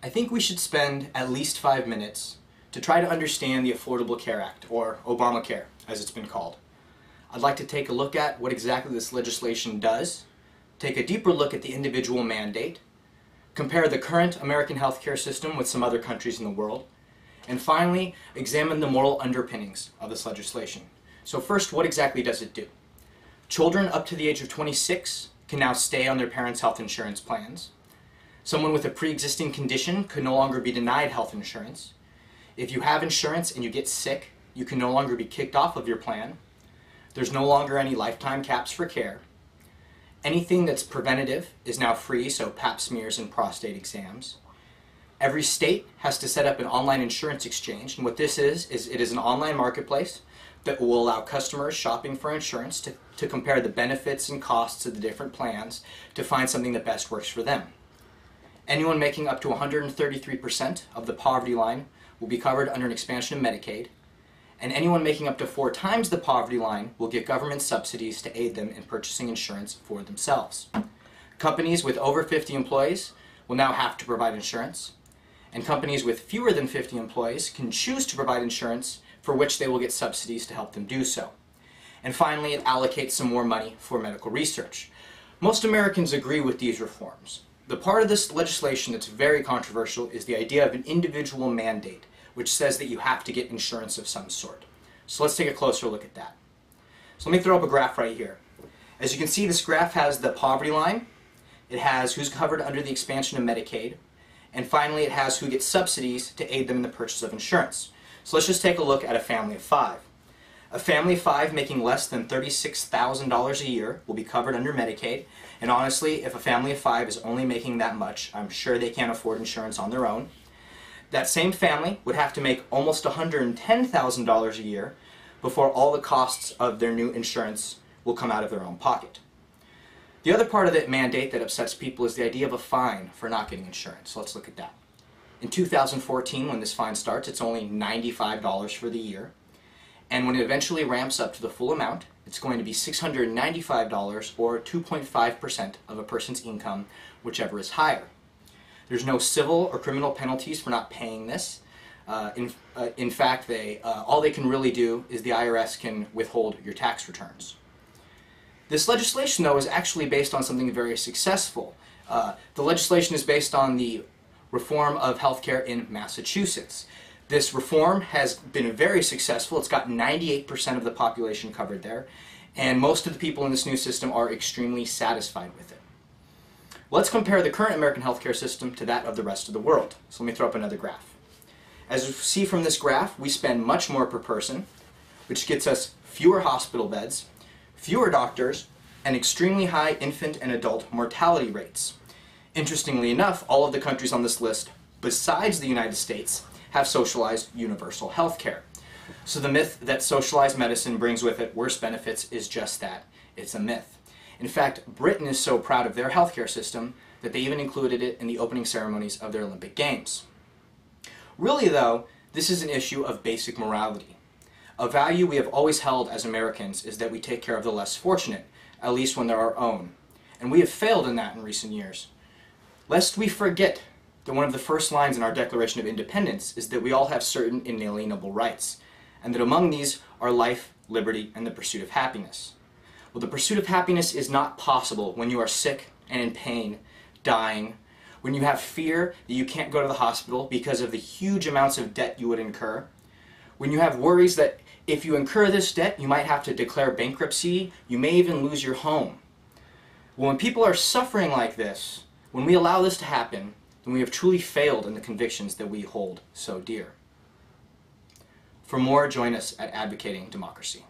I think we should spend at least 5 minutes to try to understand the Affordable Care Act, or Obamacare, as it's been called. I'd like to take a look at what exactly this legislation does, take a deeper look at the individual mandate, compare the current American healthcare system with some other countries in the world, and finally, examine the moral underpinnings of this legislation. So first, what exactly does it do? Children up to the age of 26 can now stay on their parents' health insurance plans. Someone with a pre-existing condition could no longer be denied health insurance. If you have insurance and you get sick, you can no longer be kicked off of your plan. There's no longer any lifetime caps for care. Anything that's preventative is now free, so pap smears and prostate exams. Every state has to set up an online insurance exchange, and what this is it is an online marketplace that will allow customers shopping for insurance to compare the benefits and costs of the different plans to find something that best works for them. Anyone making up to 133% of the poverty line will be covered under an expansion of Medicaid, and anyone making up to 4 times the poverty line will get government subsidies to aid them in purchasing insurance for themselves. Companies with over 50 employees will now have to provide insurance, and companies with fewer than 50 employees can choose to provide insurance for which they will get subsidies to help them do so. And finally, it allocates some more money for medical research. Most Americans agree with these reforms. The part of this legislation that's very controversial is the idea of an individual mandate, which says that you have to get insurance of some sort. So let's take a closer look at that. So let me throw up a graph right here. As you can see, this graph has the poverty line, it has who's covered under the expansion of Medicaid, and finally it has who gets subsidies to aid them in the purchase of insurance. So let's just take a look at a family of 5. A family of 5 making less than $36,000 a year will be covered under Medicaid, and honestly, if a family of 5 is only making that much, I'm sure they can't afford insurance on their own. That same family would have to make almost $110,000 a year before all the costs of their new insurance will come out of their own pocket. The other part of that mandate that upsets people is the idea of a fine for not getting insurance. So let's look at that. In 2014, when this fine starts, it's only $95 for the year. And when it eventually ramps up to the full amount, it's going to be $695 or 2.5% of a person's income, whichever is higher. There's no civil or criminal penalties for not paying this. In fact, all they can really do is the IRS can withhold your tax returns. This legislation, though, is actually based on something very successful. The legislation is based on the reform of healthcare in Massachusetts. This reform has been very successful. It's got 98% of the population covered there, and most of the people in this new system are extremely satisfied with it. Let's compare the current American healthcare system to that of the rest of the world. So let me throw up another graph. As you see from this graph, we spend much more per person, which gets us fewer hospital beds, fewer doctors, and extremely high infant and adult mortality rates. Interestingly enough, all of the countries on this list, besides the United States, have socialized universal health care. So the myth that socialized medicine brings with it worse benefits is just that. It's a myth. In fact, Britain is so proud of their healthcare system that they even included it in the opening ceremonies of their Olympic Games. Really though, this is an issue of basic morality. A value we have always held as Americans is that we take care of the less fortunate, at least when they're our own. And we have failed in that in recent years. Lest we forget that one of the first lines in our Declaration of Independence is that we all have certain inalienable rights, and that among these are life, liberty, and the pursuit of happiness. Well, the pursuit of happiness is not possible when you are sick and in pain, dying, when you have fear that you can't go to the hospital because of the huge amounts of debt you would incur, when you have worries that if you incur this debt, you might have to declare bankruptcy, you may even lose your home. Well, when people are suffering like this, when we allow this to happen, then we have truly failed in the convictions that we hold so dear. For more, join us at Advocating Democracy.